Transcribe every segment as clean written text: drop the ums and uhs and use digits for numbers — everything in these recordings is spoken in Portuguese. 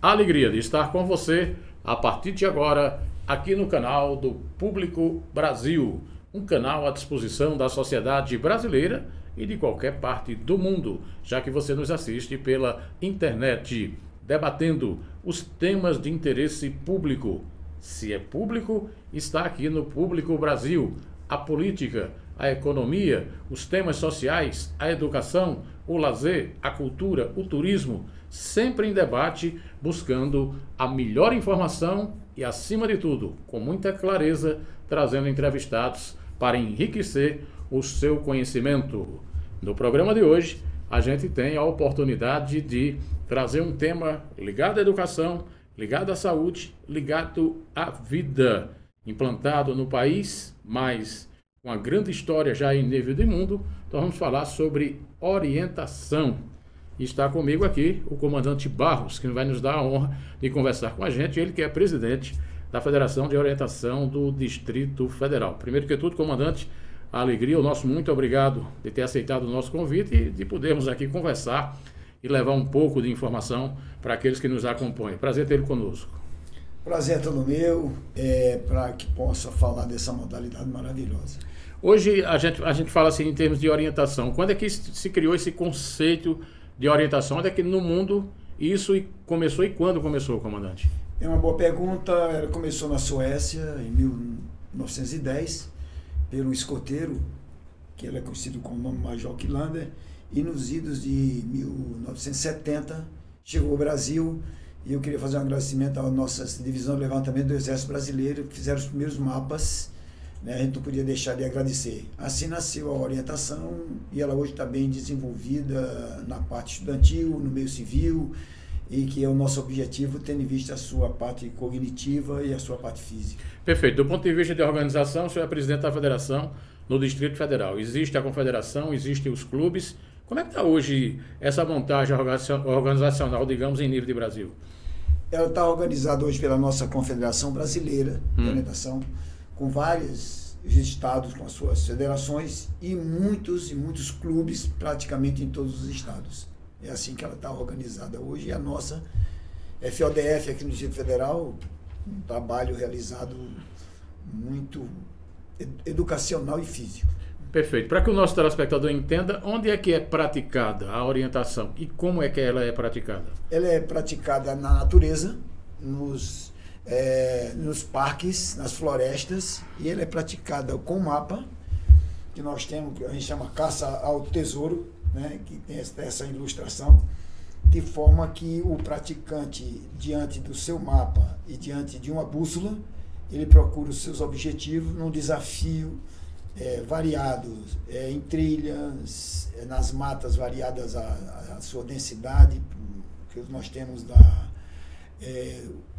a alegria de estar com você a partir de agora aqui no canal do Público Brasil, um canal à disposição da sociedade brasileira e de qualquer parte do mundo, já que você nos assiste pela internet, debatendo os temas de interesse público. Se é público, está aqui no Público Brasil. A política, a economia, os temas sociais, a educação, o lazer, a cultura, o turismo, sempre em debate, buscando a melhor informação e, acima de tudo, com muita clareza, trazendo entrevistados para enriquecer o seu conhecimento. No programa de hoje, a gente tem a oportunidade de trazer um tema ligado à educação, ligado à saúde, ligado à vida, implantado no país, mas com uma grande história já em nível de mundo. Então vamos falar sobre orientação. E está comigo aqui o comandante Barros, que vai nos dar a honra de conversar com a gente, ele que é presidente da Federação de Orientação do Distrito Federal. Primeiro que tudo, comandante, a alegria, o nosso muito obrigado de ter aceitado o nosso convite e de podermos aqui conversar e levar um pouco de informação para aqueles que nos acompanham. Prazer tê-lo conosco. Prazer é todo meu, para que possa falar dessa modalidade maravilhosa. Hoje a gente fala assim em termos de orientação. Quando é que se criou esse conceito de orientação? Onde é que no mundo isso começou e quando começou, comandante? É uma boa pergunta. Ela começou na Suécia em 1910 pelo escoteiro, que ele é conhecido como nome Major Kilander, e nos idos de 1970 chegou ao Brasil. E eu queria fazer um agradecimento à nossa divisão de levantamento do Exército Brasileiro, que fizeram os primeiros mapas, né? A gente não podia deixar de agradecer. Assim nasceu a orientação e ela hoje está bem desenvolvida na parte estudantil, no meio civil, e que é o nosso objetivo, tendo em vista a sua parte cognitiva e a sua parte física. Perfeito. Do ponto de vista de organização, o senhor é presidente da federação no Distrito Federal. Existe a confederação, existem os clubes. Como é que está hoje essa montagem organizacional, digamos, em nível de Brasil? Ela está organizada hoje pela nossa Confederação Brasileira de Orientação, com vários estados com as suas federações e muitos clubes praticamente em todos os estados. É assim que ela está organizada hoje. E a nossa FODF aqui no Distrito Federal, um trabalho realizado muito educacional e físico. Perfeito. Para que o nosso telespectador entenda, onde é que é praticada a orientação e como é que ela é praticada? Ela é praticada na natureza, nos parques, nas florestas, e ela é praticada com mapa, que nós temos, que a gente chama caça ao tesouro, né, que tem essa ilustração, de forma que o praticante, diante do seu mapa e diante de uma bússola, ele procura os seus objetivos num desafio variados, em trilhas, nas matas variadas a sua densidade, que nós temos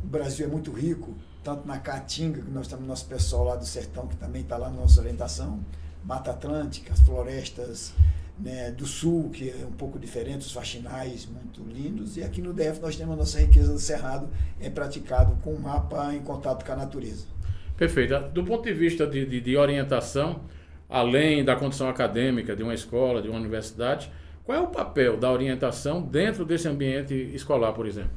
o Brasil é muito rico, tanto na Caatinga, que nós temos nosso pessoal lá do sertão, que também está lá na nossa orientação, Mata Atlântica, as florestas, né, do sul, que é um pouco diferente, os faxinais muito lindos, e aqui no DF nós temos a nossa riqueza do Cerrado, praticado com um mapa em contato com a natureza. Perfeito. Do ponto de vista de orientação, além da condição acadêmica de uma escola, de uma universidade, qual é o papel da orientação dentro desse ambiente escolar, por exemplo?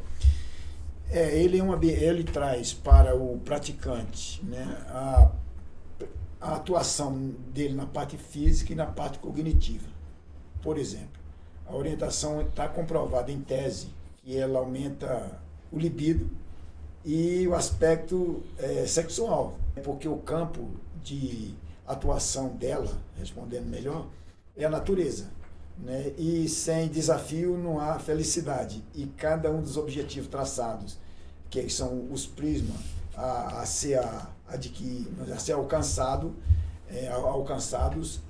Ele traz para o praticante, né, a atuação dele na parte física e na parte cognitiva. Por exemplo, a orientação está comprovada em tese que ela aumenta o libido e o aspecto sexual, porque o campo de atuação dela, respondendo melhor, é a natureza, né? E sem desafio não há felicidade, e cada um dos objetivos traçados, que são os prismas a ser alcançados,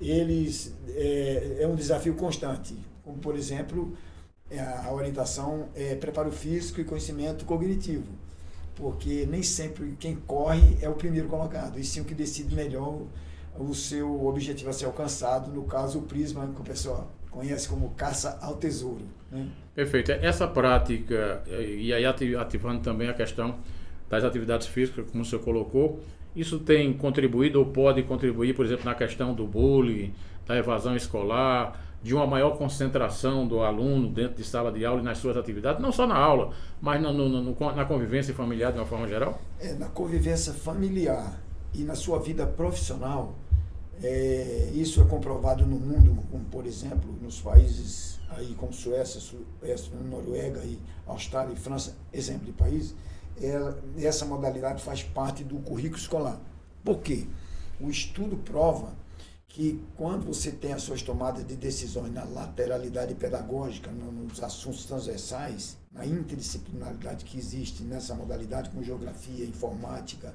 eles é um desafio constante, como por exemplo a orientação preparo físico e conhecimento cognitivo, porque nem sempre quem corre é o primeiro colocado, e sim o que decide melhor o seu objetivo a ser alcançado, no caso o prisma, que o pessoal conhece como caça ao tesouro, né? Perfeito. Essa prática, e aí ativando também a questão das atividades físicas, como o senhor colocou, isso tem contribuído ou pode contribuir, por exemplo, na questão do bullying, da evasão escolar, de uma maior concentração do aluno dentro de sala de aula e nas suas atividades, não só na aula, mas na convivência familiar de uma forma geral? Na convivência familiar e na sua vida profissional, isso é comprovado no mundo, como por exemplo, nos países aí como Suécia, Noruega, e Austrália e França, exemplo de país, essa modalidade faz parte do currículo escolar. Por quê? O estudo prova que quando você tem as suas tomadas de decisões na lateralidade pedagógica, nos assuntos transversais, na interdisciplinaridade que existe nessa modalidade, com geografia, informática,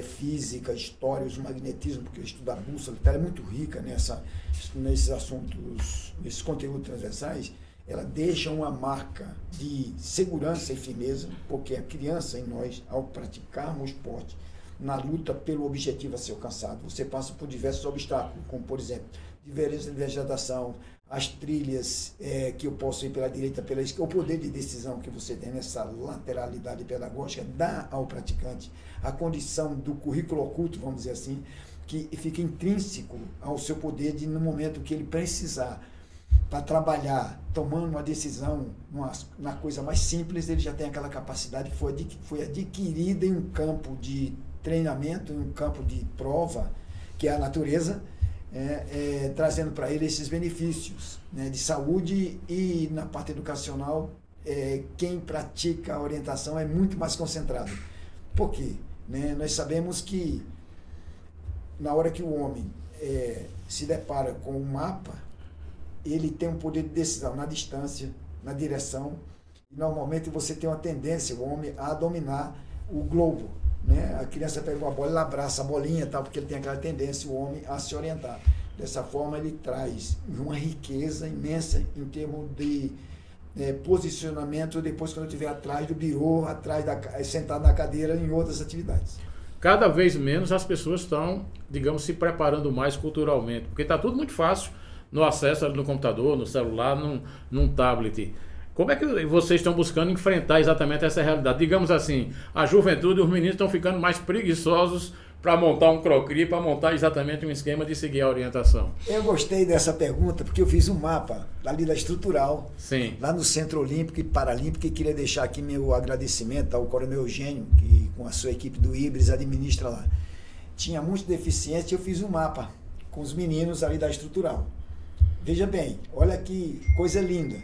física, história, os magnetismo, porque eu estudo a bússola, ela é muito rica nesses assuntos, nesses conteúdos transversais, ela deixa uma marca de segurança e firmeza, porque a criança em nós, ao praticarmos esporte, na luta pelo objetivo a ser alcançado, você passa por diversos obstáculos, como, por exemplo, diferença de vegetação, as trilhas que eu posso ir pela direita, pela esquerda, o poder de decisão que você tem nessa lateralidade pedagógica dá ao praticante a condição do currículo oculto, vamos dizer assim, que fica intrínseco ao seu poder de, no momento que ele precisar para trabalhar, tomando uma decisão na coisa mais simples, ele já tem aquela capacidade que foi adquirida em um campo de treinamento, em um campo de prova, que é a natureza, trazendo para ele esses benefícios, né, de saúde. E na parte educacional, quem pratica a orientação é muito mais concentrado. Por quê? Né, nós sabemos que na hora que o homem se depara com um mapa, ele tem um poder de decisão na distância, na direção, e normalmente você tem uma tendência, o homem, a dominar o globo. Né? A criança pega uma bola, ela abraça a bolinha, tal, porque ele tem aquela tendência, o homem, a se orientar. Dessa forma, ele traz uma riqueza imensa em termos de posicionamento depois quando eu estiver atrás do birô, sentado na cadeira, em outras atividades. Cada vez menos as pessoas estão, digamos, se preparando mais culturalmente, porque está tudo muito fácil no acesso no computador, no celular, num tablet. Como é que vocês estão buscando enfrentar exatamente essa realidade? Digamos assim, a juventude, os meninos estão ficando mais preguiçosos para montar um croquis, para montar exatamente um esquema de seguir a orientação. Eu gostei dessa pergunta porque eu fiz um mapa ali da estrutural, sim, lá no Centro Olímpico e Paralímpico, e queria deixar aqui meu agradecimento ao Coronel Eugênio, que com a sua equipe do Ibris administra lá. Tinha muitos deficientes e eu fiz um mapa com os meninos ali da estrutural. Veja bem, olha que coisa linda.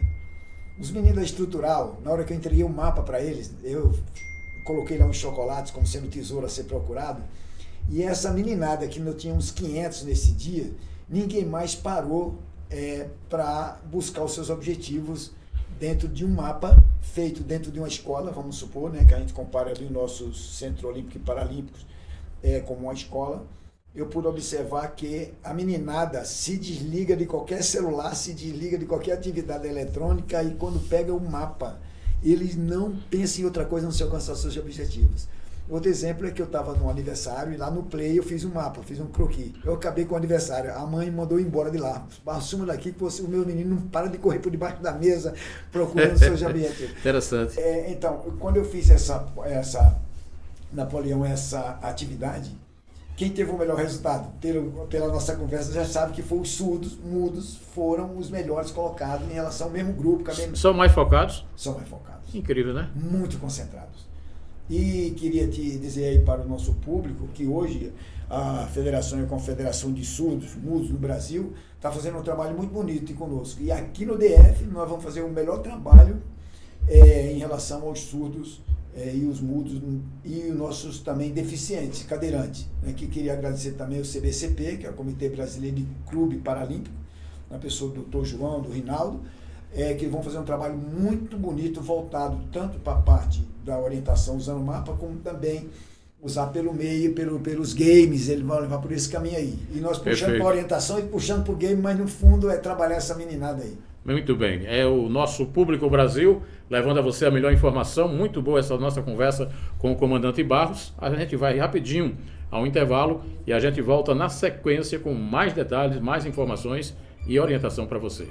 Os meninos da estrutural, na hora que eu entreguei o mapa para eles, eu coloquei lá uns chocolates como sendo tesouro a ser procurado, e essa meninada, que eu tinha uns 500 nesse dia, ninguém mais parou para buscar os seus objetivos dentro de um mapa feito dentro de uma escola, vamos supor, né, que a gente compara ali o nosso Centro Olímpico e Paralímpicos como uma escola. Eu pude observar que a meninada se desliga de qualquer celular, se desliga de qualquer atividade eletrônica, e quando pega o mapa, eles não pensam em outra coisa a não se alcançar seus objetivos. Outro exemplo é que eu estava no aniversário e lá no Play eu fiz um mapa, fiz um croquis. Eu acabei com o aniversário, a mãe mandou ir embora de lá. Assuma daqui que o meu menino não para de correr por debaixo da mesa procurando seus objetivos. Interessante. Então, quando eu fiz Napoleão, essa atividade, quem teve o melhor resultado, pela nossa conversa, já sabe que foi os surdos, mudos, foram os melhores colocados em relação ao mesmo grupo. São mais focados? São mais focados. Incrível, né? Muito concentrados. E queria te dizer aí para o nosso público que hoje a Federação e a Confederação de Surdos, Mudos no Brasil, está fazendo um trabalho muito bonito conosco. E aqui no DF nós vamos fazer o melhor trabalho em relação aos surdos e os mudos e os nossos também deficientes, cadeirantes. Que queria agradecer também o CBCP, que é o Comitê Brasileiro de Clube Paralímpico, na pessoa do Dr. João, do Rinaldo, que vão fazer um trabalho muito bonito, voltado tanto para a parte da orientação usando o mapa, como também usar pelo meio, pelos games, eles vão levar por esse caminho aí. E nós puxando para a orientação e puxando para o game, mas no fundo é trabalhar essa meninada aí. Muito bem, é o nosso Público Brasil, levando a você a melhor informação. Muito boa essa nossa conversa com o comandante Barros. A gente vai rapidinho ao intervalo e a gente volta na sequência com mais detalhes, mais informações e orientação para você.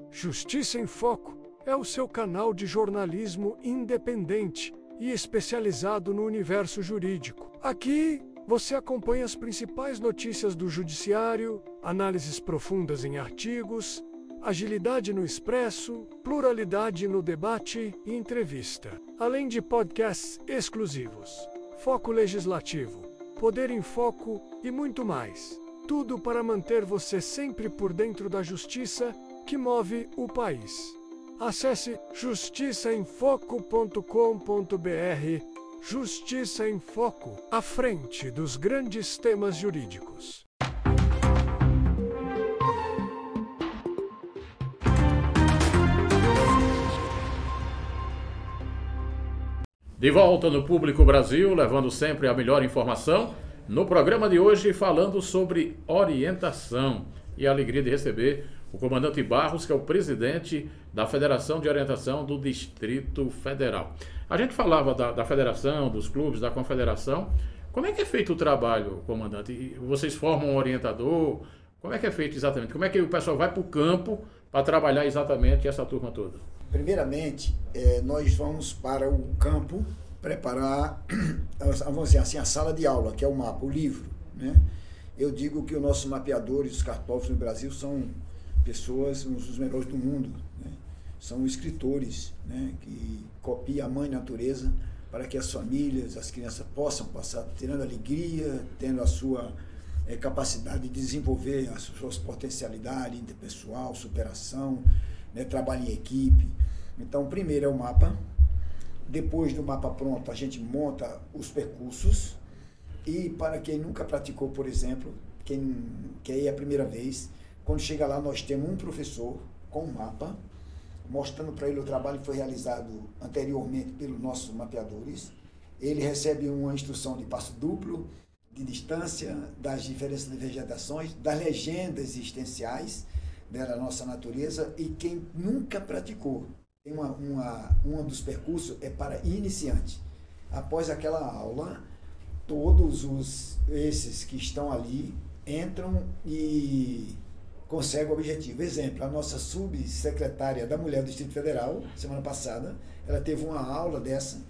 Justiça em Foco é o seu canal de jornalismo independente e especializado no universo jurídico. Aqui você acompanha as principais notícias do judiciário, análises profundas em artigos, agilidade no expresso, pluralidade no debate e entrevista, além de podcasts exclusivos, foco legislativo, poder em foco e muito mais. Tudo para manter você sempre por dentro da justiça que move o país. Acesse justiçaemfoco.com.br. Justiça em Foco, à frente dos grandes temas jurídicos. De volta no Público Brasil, levando sempre a melhor informação. No programa de hoje, falando sobre orientação. E a alegria de receber o comandante Barros, que é o presidente da Federação de Orientação do Distrito Federal. A gente falava da federação, dos clubes, da confederação. Como é que é feito o trabalho, comandante? Vocês formam um orientador? Como é que é feito exatamente? Como é que o pessoal vai para o campo para trabalhar exatamente essa turma toda? Primeiramente, nós vamos para o campo preparar, vamos dizer assim, a sala de aula, que é o mapa, o livro, né? Eu digo que os nossos mapeadores, os cartógrafos no Brasil, são pessoas, uns dos melhores do mundo, né? São escritores, né, que copiam a mãe natureza para que as famílias, as crianças possam passar tendo alegria, tendo a sua capacidade de desenvolver as suas potencialidades interpessoal, superação, né, trabalho em equipe. Então, primeiro é o mapa. Depois do mapa pronto, a gente monta os percursos. E para quem nunca praticou, por exemplo, quem quer ir a primeira vez, quando chega lá, nós temos um professor com um mapa, mostrando para ele o trabalho que foi realizado anteriormente pelos nossos mapeadores. Ele recebe uma instrução de passo duplo, de distância, das diferenças de vegetações, das legendas existenciais da nossa natureza. E quem nunca praticou, tem um dos percursos é para iniciante. Após aquela aula, todos esses que estão ali entram e conseguem o objetivo. Exemplo, a nossa subsecretária da Mulher do Distrito Federal, semana passada, ela teve uma aula dessa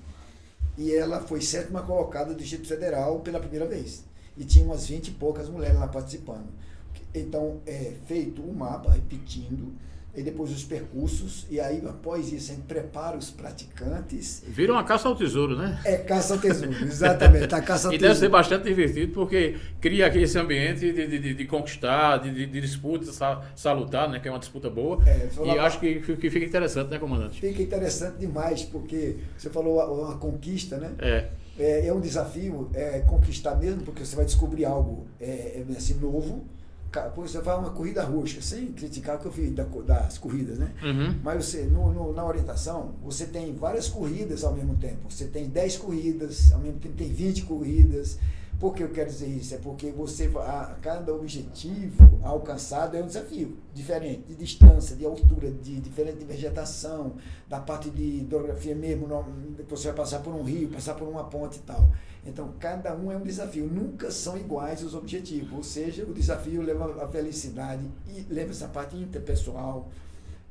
e ela foi 7ª colocada do Distrito Federal pela primeira vez. E tinha umas 20 e poucas mulheres lá participando. Então, é feito o mapa, repetindo, e depois os percursos, e aí após isso a gente prepara os praticantes. Vira uma caça ao tesouro, né? É caça ao tesouro, exatamente, a caça ao e tesouro. deve ser bastante divertido, porque cria aqui esse ambiente de conquistar, de disputa salutar, né? Que é uma disputa boa. E acho que fica interessante, né, comandante? Fica interessante demais, porque você falou a conquista, né? É um desafio conquistar mesmo, porque você vai descobrir algo assim, novo. Você vai uma corrida rústica, sem criticar o que eu fiz das corridas, né? Uhum. Mas você, na orientação, você tem várias corridas ao mesmo tempo. Você tem 10 corridas, ao mesmo tempo tem 20 corridas. Por que eu quero dizer isso? É porque cada objetivo alcançado é um desafio diferente, de distância, de altura, de diferente de vegetação, da parte de hidrografia mesmo, você vai passar por um rio, passar por uma ponte e tal. Então, cada um é um desafio, nunca são iguais os objetivos, ou seja, o desafio leva a felicidade, e leva essa parte interpessoal,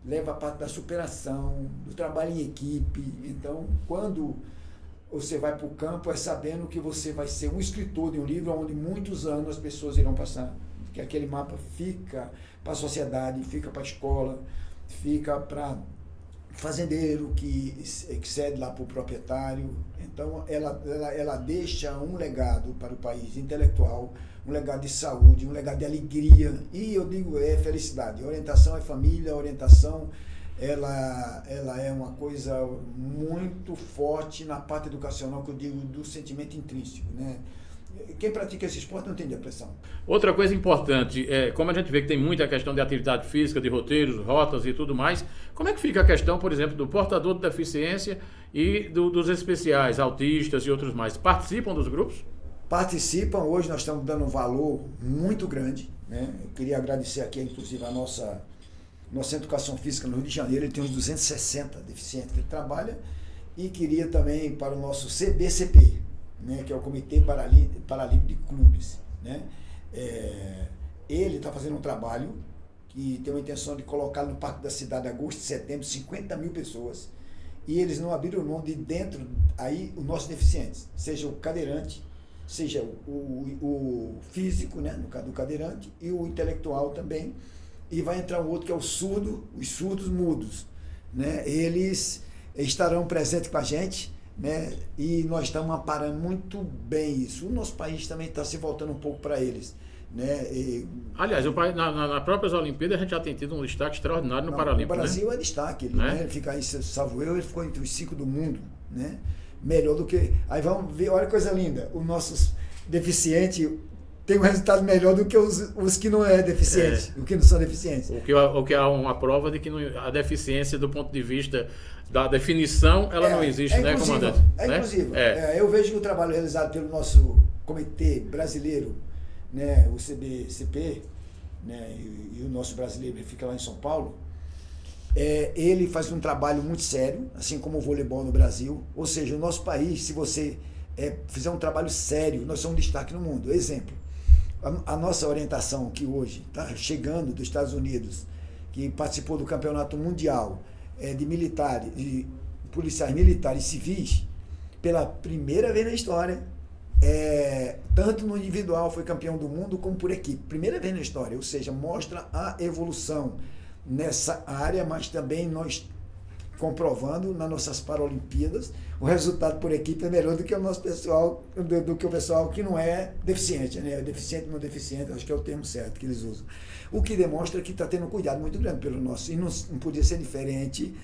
leva a parte da superação, do trabalho em equipe. Então, quando você vai para o campo, é sabendo que você vai ser um escritor de um livro onde muitos anos as pessoas irão passar, que aquele mapa fica para a sociedade, fica para a escola, fica para fazendeiro que cede lá para o proprietário. Então ela deixa um legado para o país intelectual, um legado de saúde, um legado de alegria, e eu digo, felicidade. A orientação é família, a orientação ela é uma coisa muito forte na parte educacional, que eu digo, do sentimento intrínseco, né? Quem pratica esse esporte não tem depressão. Outra coisa importante, como a gente vê que tem muita questão de atividade física, de roteiros, rotas e tudo mais, como é que fica a questão, por exemplo, do portador de deficiência e dos especiais, autistas e outros mais? Participam dos grupos? Participam. Hoje nós estamos dando um valor muito grande, né? Eu queria agradecer aqui, inclusive, a nossa educação física no Rio de Janeiro. Ele tem uns 260 deficientes que ele trabalha, e queria também para o nosso CBCP, né, que é o Comitê Paralímpico de Clubes, né? Ele está fazendo um trabalho que tem uma intenção de colocar no Parque da Cidade, agosto e setembro, 50 mil pessoas, e eles não abriram mão de dentro aí os nossos deficientes, seja o cadeirante, seja o físico, né, no caso do cadeirante, e o intelectual também. e vai entrar um outro que é o surdo, os surdos mudos, né? Eles estarão presentes com a gente, né? E nós estamos amparando muito bem isso. O nosso país também está se voltando um pouco para eles, né? Aliás, nas próprias Olimpíadas a gente já tem tido um destaque extraordinário no Paralímpico. O Brasil é destaque, né? Ele fica aí, salvo eu, ele ficou entre os 5 do mundo, né? Melhor do que... Aí vamos ver, olha que coisa linda, os nossos deficientes tem um resultado melhor do que os que não é deficiente, os que não são deficientes. O que é uma prova de que a deficiência do ponto de vista da definição, ela não existe, né, comandante? Inclusive. Eu vejo que o trabalho realizado pelo nosso comitê brasileiro, né, o CBCP, né, e o nosso brasileiro que fica lá em São Paulo, ele faz um trabalho muito sério, assim como o voleibol no Brasil. Ou seja, o nosso país, se você fizer um trabalho sério, nós somos um destaque no mundo. Exemplo, a nossa orientação que hoje está chegando dos Estados Unidos, que participou do campeonato mundial de militares, de policiais militares civis, pela primeira vez na história, tanto no individual foi campeão do mundo, como por equipe. Primeira vez na história, ou seja, mostra a evolução nessa área, mas também nós comprovando nas nossas Paralimpíadas, o resultado por equipe é melhor do que o nosso pessoal, do que o pessoal que não é deficiente, né? Deficiente não deficiente, acho que é o termo certo que eles usam. O que demonstra que está tendo um cuidado muito grande pelo nosso, e não podia ser diferente.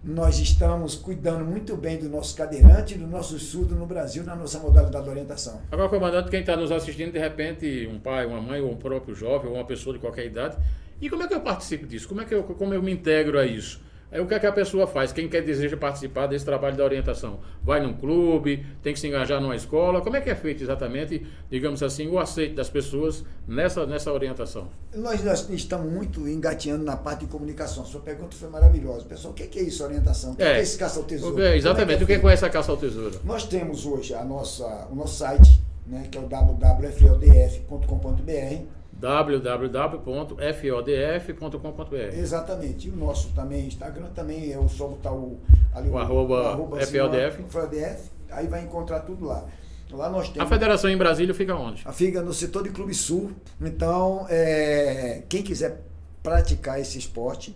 Nós estamos cuidando muito bem do nosso cadeirante e do nosso surdo no Brasil, na nossa modalidade de orientação. Agora, comandante, quem está nos assistindo, de repente, um pai, uma mãe, ou um próprio jovem, ou uma pessoa de qualquer idade, e como é que eu participo disso? Como eu me integro a isso? O que é que a pessoa faz? Quem deseja participar desse trabalho da orientação? Vai num clube, tem que se engajar numa escola? Como é que é feito exatamente, digamos assim, o aceito das pessoas nessa orientação? Nós estamos muito engateando na parte de comunicação. Sua pergunta foi maravilhosa. Pessoal, o que é isso, orientação? O que é esse caça ao tesouro? Exatamente, o que é essa caça ao tesouro? Nós temos hoje o nosso site, né, que é o www.fodf.com.br, www.fodf.com.br. Exatamente. E o nosso também Instagram também é só botar o arroba FODF. Aí vai encontrar tudo lá. Lá nós temos... A federação em Brasília fica onde? Fica no setor de Clube Sul. Então, quem quiser praticar esse esporte,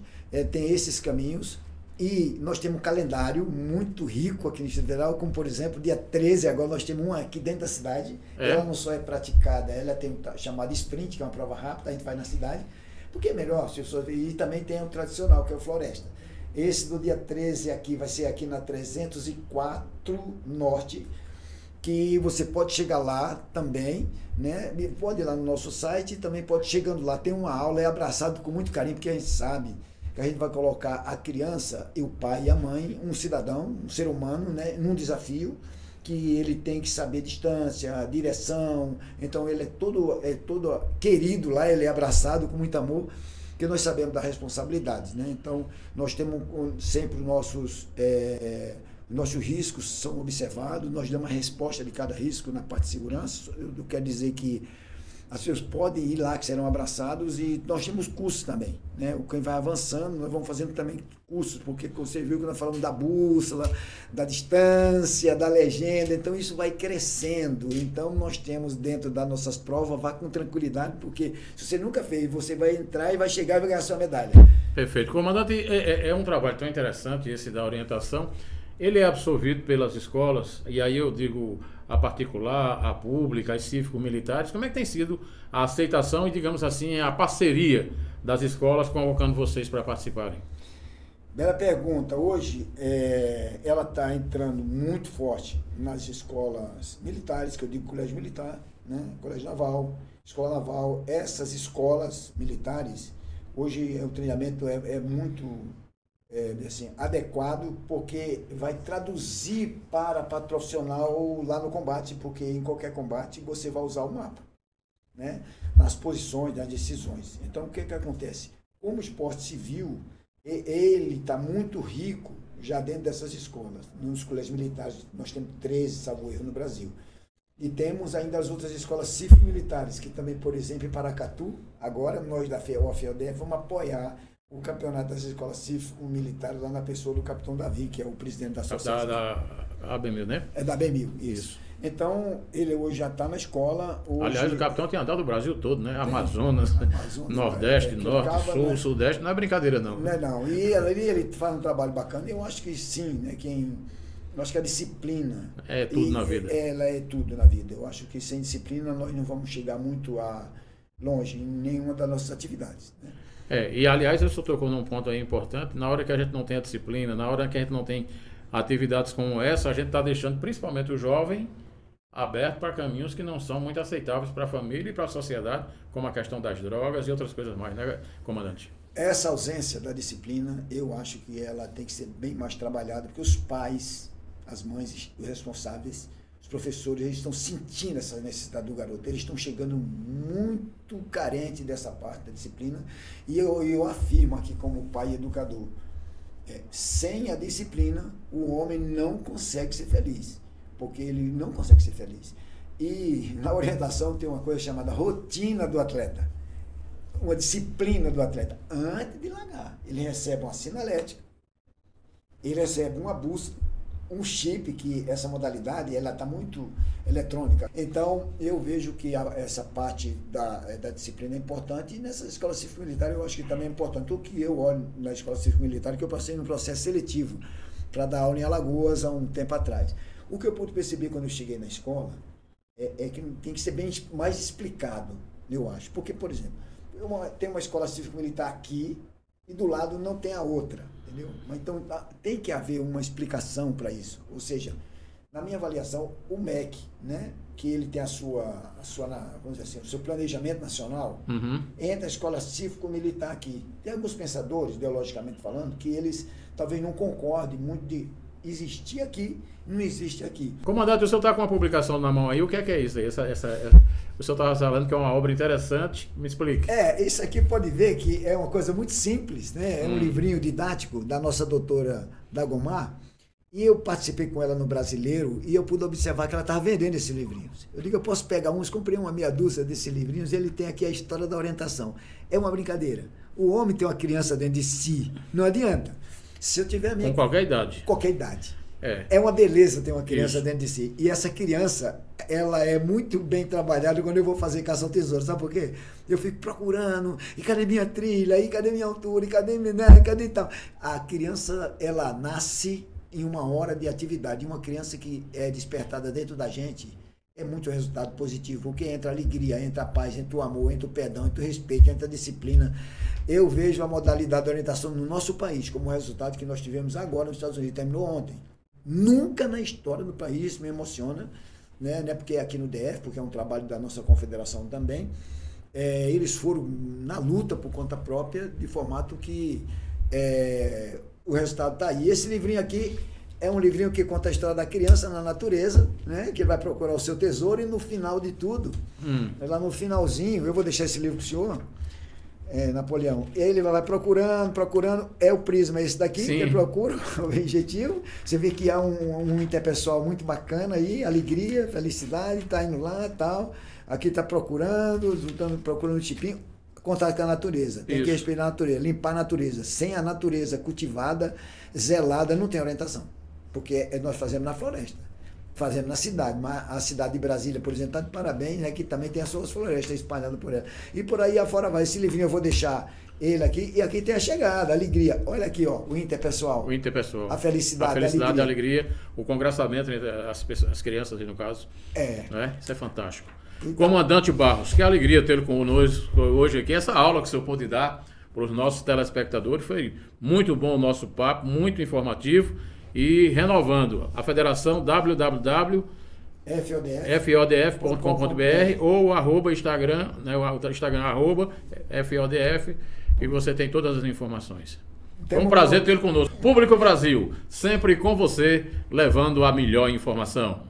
tem esses caminhos. E nós temos um calendário muito rico aqui no Distrito Federal, como por exemplo, dia 13, agora nós temos uma aqui dentro da cidade. Ela não só é praticada, ela tem chamada sprint, que é uma prova rápida, a gente vai na cidade, porque é melhor, e também tem o tradicional, que é o Floresta. Esse do dia 13 aqui vai ser aqui na 304 Norte, que você pode chegar lá também, né? Pode ir lá no nosso site, também pode chegando lá, tem uma aula, é abraçado com muito carinho, porque a gente sabe que a gente vai colocar a criança, e o pai e a mãe, um cidadão, um ser humano, né, num desafio que ele tem que saber distância, direção. Então ele é todo querido lá, ele é abraçado com muito amor, porque nós sabemos da responsabilidade, né? Então nós temos sempre nossos riscos são observados, nós damos a resposta de cada risco na parte de segurança. Eu quero dizer que as pessoas podem ir lá, que serão abraçados, e nós temos cursos também, né? Quem vai avançando, nós vamos fazendo também cursos, porque você viu que nós falamos da bússola, da distância, da legenda, então isso vai crescendo. Então nós temos dentro das nossas provas, vá com tranquilidade, porque se você nunca fez, você vai entrar e vai chegar e vai ganhar sua medalha. Perfeito. Comandante, é um trabalho tão interessante esse da orientação. Ele é absorvido pelas escolas, e aí eu digo a particular, a pública, as cívico-militares. Como é que tem sido a aceitação e, digamos assim, a parceria das escolas convocando vocês para participarem? Bela pergunta. Hoje, ela está entrando muito forte nas escolas militares, que eu digo colégio militar, né? Colégio naval, escola naval. Essas escolas militares, hoje o treinamento é muito... assim, adequado, porque vai traduzir para profissional lá no combate, porque em qualquer combate você vai usar o mapa, né? Nas posições, nas decisões. Então o que acontece? Como o esporte civil, ele está muito rico já dentro dessas escolas. Nos colégios militares nós temos 13, salvo erro, no Brasil. E temos ainda as outras escolas cívico-militares, que também, por exemplo, em Paracatu, agora nós da FODF vamos apoiar o campeonato das escolas cívico-militares lá na pessoa do capitão Davi, que é o presidente da associação. A B1000, né? É da B1000, isso. Então, ele hoje já está na escola. Hoje, aliás, o capitão tem andado o Brasil todo, né? Amazonas, Nordeste, Norte, Sul, Sudeste. Não é brincadeira, não. Não é não. E ele faz um trabalho bacana. Eu acho que sim, né? Eu acho que a disciplina... É tudo na vida. Ela é tudo na vida. Eu acho que sem disciplina nós não vamos chegar muito longe em nenhuma das nossas atividades, né? E aliás, você tocou num ponto aí importante. Na hora que a gente não tem a disciplina, na hora que a gente não tem atividades como essa, a gente está deixando principalmente o jovem aberto para caminhos que não são muito aceitáveis para a família e para a sociedade, como a questão das drogas e outras coisas mais, né, comandante? Essa ausência da disciplina, eu acho que ela tem que ser bem mais trabalhada, porque os pais, as mães, os responsáveis, os professores, eles estão sentindo essa necessidade do garoto, eles estão chegando muito carentes dessa parte da disciplina, e eu afirmo aqui como pai educador, sem a disciplina, o homem não consegue ser feliz, porque ele não consegue ser feliz. E na orientação tem uma coisa chamada rotina do atleta, uma disciplina do atleta. Antes de largar, ele recebe uma sinalética, ele recebe uma bússola, um chip, que essa modalidade ela está muito eletrônica. Então, eu vejo que essa parte da disciplina é importante, e nessa escola cívico-militar eu acho que também é importante. O que eu olho na escola cívico-militar, que eu passei num processo seletivo para dar aula em Alagoas há um tempo atrás. O que eu pude perceber quando eu cheguei na escola é que tem que ser bem mais explicado, eu acho. Porque, por exemplo, tem uma escola cívico-militar aqui e do lado não tem a outra, entendeu? Mas então tem que haver uma explicação para isso. Ou seja, na minha avaliação, o MEC, né, que ele tem vamos dizer assim, o seu planejamento nacional, entra a escola cívico-militar aqui. Tem alguns pensadores, ideologicamente falando, que eles talvez não concordem muito de existir aqui, não existe aqui. Comandante, o senhor está com uma publicação na mão aí, o que é isso aí? O senhor estava falando que é uma obra interessante, me explique. Isso aqui pode ver que é uma coisa muito simples, né? É um livrinho didático da nossa doutora Dagomar, e eu participei com ela no Brasileiro, e eu pude observar que ela estava vendendo esses livrinhos. Eu digo, eu posso pegar uns, comprei uma meia dúzia desses livrinhos, e ele tem aqui a história da orientação. É uma brincadeira. O homem tem uma criança dentro de si, não adianta. Se eu tiver a minha... Com qualquer idade. Qualquer idade. É uma beleza ter uma criança dentro de si. E essa criança, ela é muito bem trabalhada quando eu vou fazer caça ao tesouro. Sabe por quê? Eu fico procurando, e cadê minha trilha, e cadê minha altura, e cadê tal. A criança, ela nasce em uma hora de atividade. Uma criança que é despertada dentro da gente é muito resultado positivo, porque entra a alegria, entra a paz, entra o amor, entra o perdão, entra o respeito, entra a disciplina. Eu vejo a modalidade de orientação no nosso país como resultado que nós tivemos agora nos Estados Unidos, terminou ontem. Nunca na história do país, isso me emociona, né? Não é porque é aqui no DF, porque é um trabalho da nossa confederação também. Eles foram na luta por conta própria, de formato que o resultado está aí. Esse livrinho aqui é um livrinho que conta a história da criança na natureza, né? Que ele vai procurar o seu tesouro, e no final de tudo, lá no finalzinho, eu vou deixar esse livro para o senhor, Napoleão, ele vai procurando, o prisma esse daqui, que ele procura, o objetivo. Você vê que há um interpessoal muito bacana aí, alegria, felicidade, tá indo lá e tal. Aqui tá procurando o chipinho, contato com a natureza. Tem que respeitar a natureza, limpar a natureza. Sem a natureza cultivada, zelada, não tem orientação. Porque nós fazemos na floresta. Fazendo na cidade, mas a cidade de Brasília, por exemplo, está de parabéns, né, que também tem as suas florestas espalhadas por ela. E por aí afora vai. Esse livrinho eu vou deixar ele aqui, e aqui tem a chegada, a alegria. Olha aqui, ó, o interpessoal. O interpessoal. A felicidade, a alegria, o congraçamento entre as crianças, no caso. Né? Isso é fantástico. Então, Comandante Barros, que alegria tê-lo conosco hoje aqui. Essa aula que o senhor pôde dar para os nossos telespectadores foi muito bom o nosso papo, muito informativo. E renovando, a federação www.fodf.com.br ou Instagram, né, o Instagram @FODF, e você tem todas as informações. Foi um prazer tê-lo conosco. Público Brasil, sempre com você, levando a melhor informação.